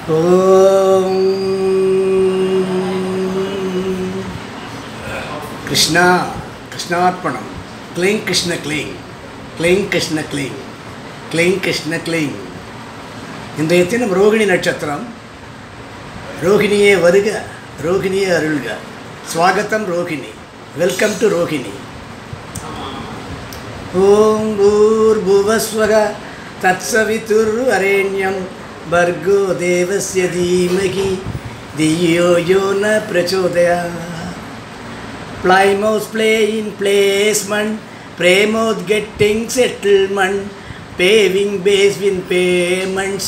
Om Krishna, Krishnarpanam. Cling Krishna cling. Cling Krishna cling. Cling Krishna cling. இன்றைய தினம் ரோகிணி நட்சத்திரம். ரோகிணியே வருக, ரோகிணியே அருள்க. ஸ்வாகத்தம் ரோகிணி. Welcome to Rohini. ஓம் பூர்புவஸ்வக தத்சவிதுர் அரேண்யம் भर्गो देवस्य धीमहि धियो यो न प्रचोदयात्. Plymouth play in placement, Premoth getting settlement, paving base with payments,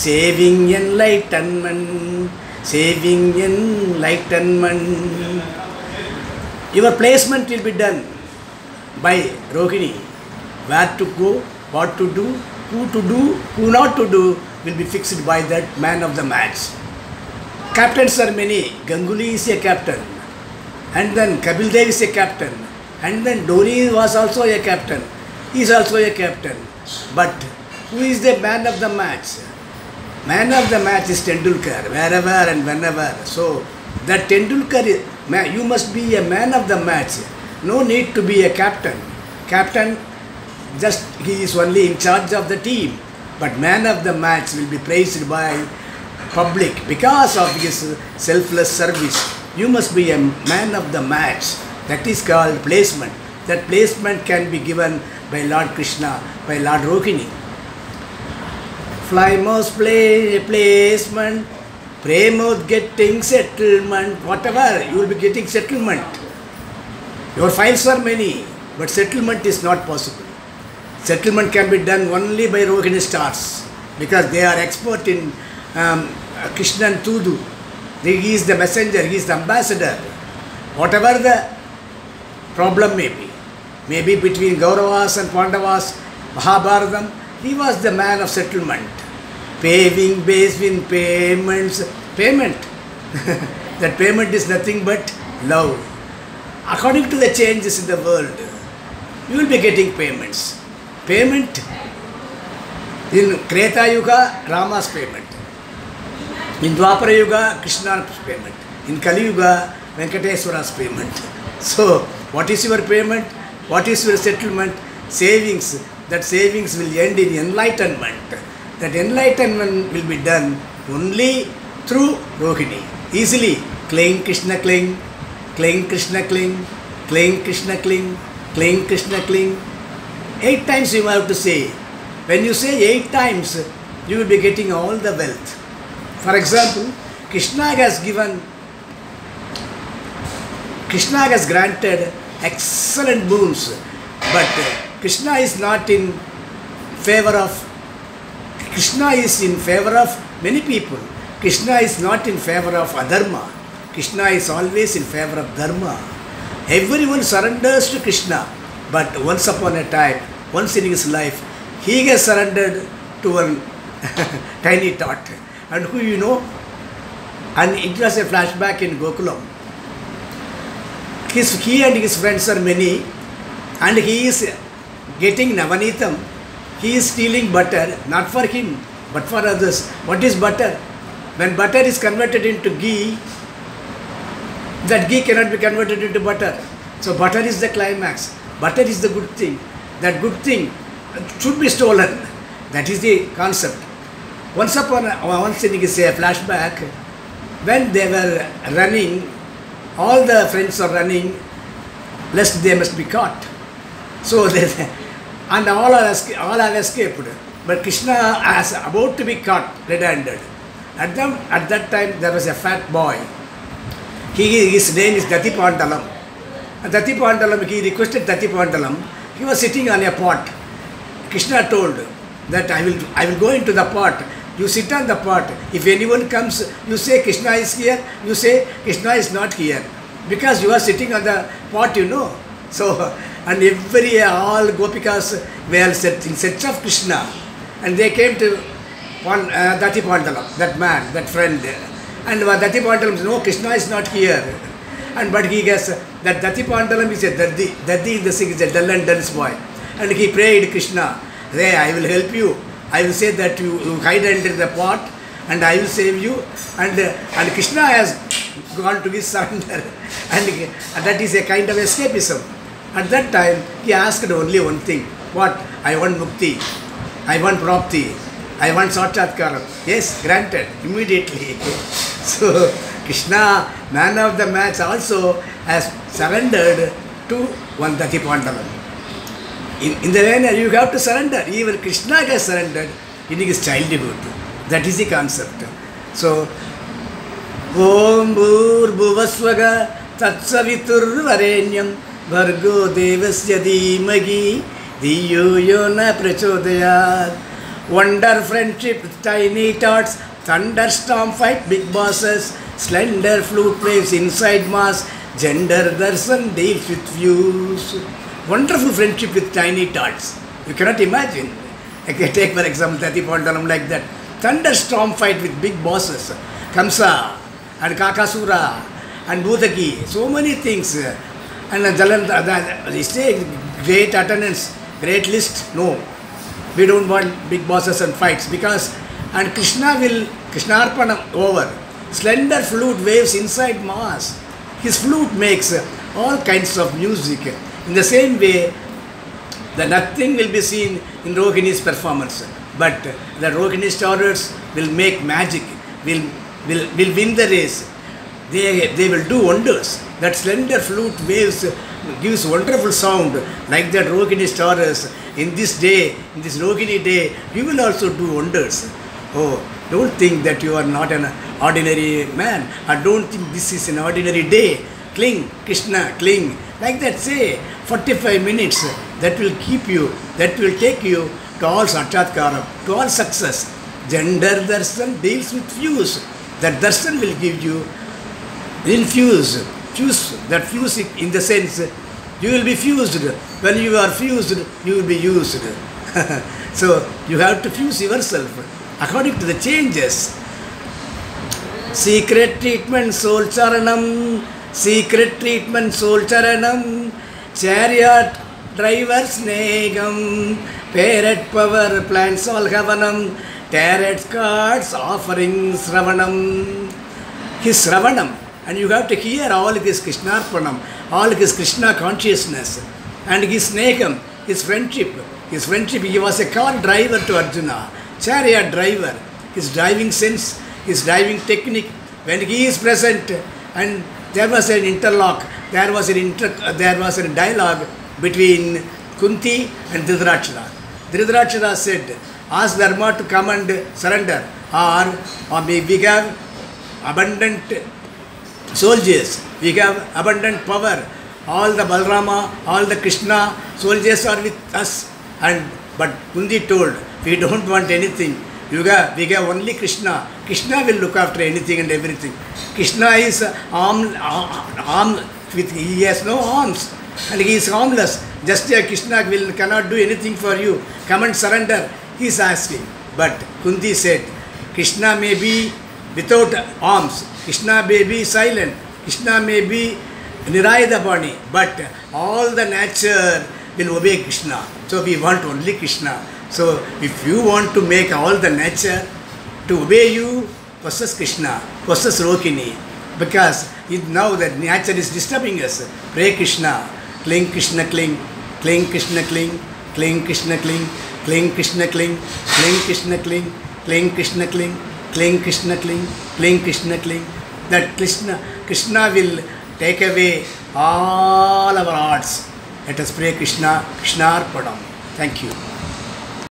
saving enlightenment, saving enlightenment. Your placement will be done by Rohini. Where to go, what to do, who not to do will be fixed by that man of the match. Captains are many. Ganguly is a captain, and then Kapil Dev is a captain, and then Dhoni was also a captain. He is also a captain. But who is the man of the match? Man of the match is Tendulkar, wherever and whenever. So that Tendulkar, you must be a man of the match. No need to be a captain. Captain, just he is only in charge of the team. But man of the match will be praised by public because of his selfless service. You must be a man of the match. That is called placement. That placement can be given by Lord Krishna, by Lord Rohini. Plymouth play placement, Premoth getting settlement. Whatever, you will be getting settlement. Your files are many, but settlement is not possible. Settlement can be done only by Rohini stars because they are expert in Krishna and Tudu. He is the messenger, he is the ambassador. Whatever the problem may be between Kauravas and Pandavas, Mahabharatam, he was the man of settlement. Paving base with payments. Payment. That payment is nothing but love. According to the changes in the world, you will be getting payments. Payment in Kreta Yuga, Rama's payment. In Dwapara Yuga, Krishna's payment. In Kali Yuga, Venkateswara's payment. So, what is your payment? What is your settlement? Savings. That savings will end in enlightenment. That enlightenment will be done only through Rohini. Easily. Cling Krishna cling, cling Krishna cling, cling Krishna cling, cling Krishna cling. 8 times you have to say. When you say 8 times, you will be getting all the wealth. For example, Krishna has granted excellent boons, but Krishna is not in favor of, Krishna is in favor of many people. Krishna is not in favor of adharma. Krishna is always in favor of dharma. Everyone surrenders to Krishna. But once upon a time, once in his life, he has surrendered to one tiny tot. And who you know? And it was a flashback in Gokulam. He and his friends are many, and he is getting Navanitam. He is stealing butter, not for him, but for others. What is butter? When butter is converted into ghee, that ghee cannot be converted into butter. So butter is the climax. Butter is the good thing. That good thing should be stolen. That is the concept. Once in a flashback, when they were running, all the friends are running, lest they must be caught. So and all have escaped. But Krishna is about to be caught red-handed. At that time, there was a fat boy. His name is Dati Pandalam. Dati Pandalam, he requested Dati Pandalam. He was sitting on a pot. Krishna told that I will go into the pot. You sit on the pot. If anyone comes, you say Krishna is here. You say Krishna is not here. Because you are sitting on the pot, you know. So, and all Gopikas were in search of Krishna. And they came to Dati Pandalam, that man, that friend. And Dati Pandalam said, no, Krishna is not here. But he guessed that Dati Pandalam is a Dadi. Dadi in the Sikh is a dull and dense boy. And he prayed Krishna, hey, I will help you. I will say that you hide under the pot and I will save you. And Krishna has gone to his surrender, and that is a kind of escapism. At that time, he asked only one thing: what? I want mukti, I want prapti, I want sakshatkara. Yes, granted immediately. So Krishna, man of the match, also has surrendered to one Dati Pandavan. In the end, you have to surrender. Even Krishna has surrendered in his childhood. That is the concept. So, Om Bhur Bhuvasvaga Tatsavitur Varenyam Bhargo Devasya Dhimagi Dhiyo Yona Prachodayat. Wonder friendship with tiny tots, thunderstorm fight big bosses, slender flute waves inside mass, gender darshan deals with views. Wonderful friendship with tiny tots. You cannot imagine. I can take for example Dati Pandalam like that. Thunderstorm fight with big bosses, Kamsa and Kakasura and Bhutaki, so many things. And they say great attendance, great list. No, we don't want big bosses and fights because, and Krishna will, Krishnarpanam over. Slender flute waves inside mass. His flute makes all kinds of music. In the same way, nothing will be seen in Rohini's performance. But the Rohini daughters will make magic, will win the race. They will do wonders. That slender flute waves gives wonderful sound like that Rohini daughters. In this day, in this Rohini day, you will also do wonders. Oh, don't think that you are not an ordinary man. I don't think this is an ordinary day. Cling, Krishna, cling. Like that, say 45 minutes. That will keep you, that will take you to all sakshatkara, to all success. Gender darshan deals with fuse. That darshan will give you infuse. Fuse, that fuse in the sense you will be fused. When you are fused, you will be used. So you have to fuse yourself according to the changes. Secret treatment soul charanam, secret treatment soul charanam, chariot driver snegam, parrot power plants all havanam, tarot cards offering Sravanam. His Sravanam, and you have to hear all his Krishnarpanam, all his Krishna consciousness, and his Snegam, his friendship. His friendship, he was a car driver to Arjuna, chariot driver, his driving sense, his driving technique. When he is present, and there was an interlock, there was a dialogue between Kunti and Dhritarashtra. Dhritarashtra said, ask Dharma to come and surrender, or we have abundant soldiers, we have abundant power, all the Balarama, all the Krishna soldiers are with us. But Kunti told, we don't want anything. We have only Krishna. Krishna will look after anything and everything. Krishna is armed with, he has no arms and he is harmless. Just like Krishna cannot do anything for you. Come and surrender. He is asking. But Kunti said, Krishna may be without arms. Krishna may be silent. Krishna may be Nirayada Bani. But all the nature will obey Krishna. So we want only Krishna. So if you want to make all the nature to obey you, possess Krishna, possess Rohini. Because now that nature is disturbing us. Pray Krishna, cling Krishna, cling, cling Krishna, cling, cling Krishna, cling, cling Krishna, cling, cling Krishna, cling, cling Krishna, cling, cling Krishna, cling, cling Krishna, cling. That Krishna will take away all our arts. Let us pray Krishna, Krishnarpanam. Thank you.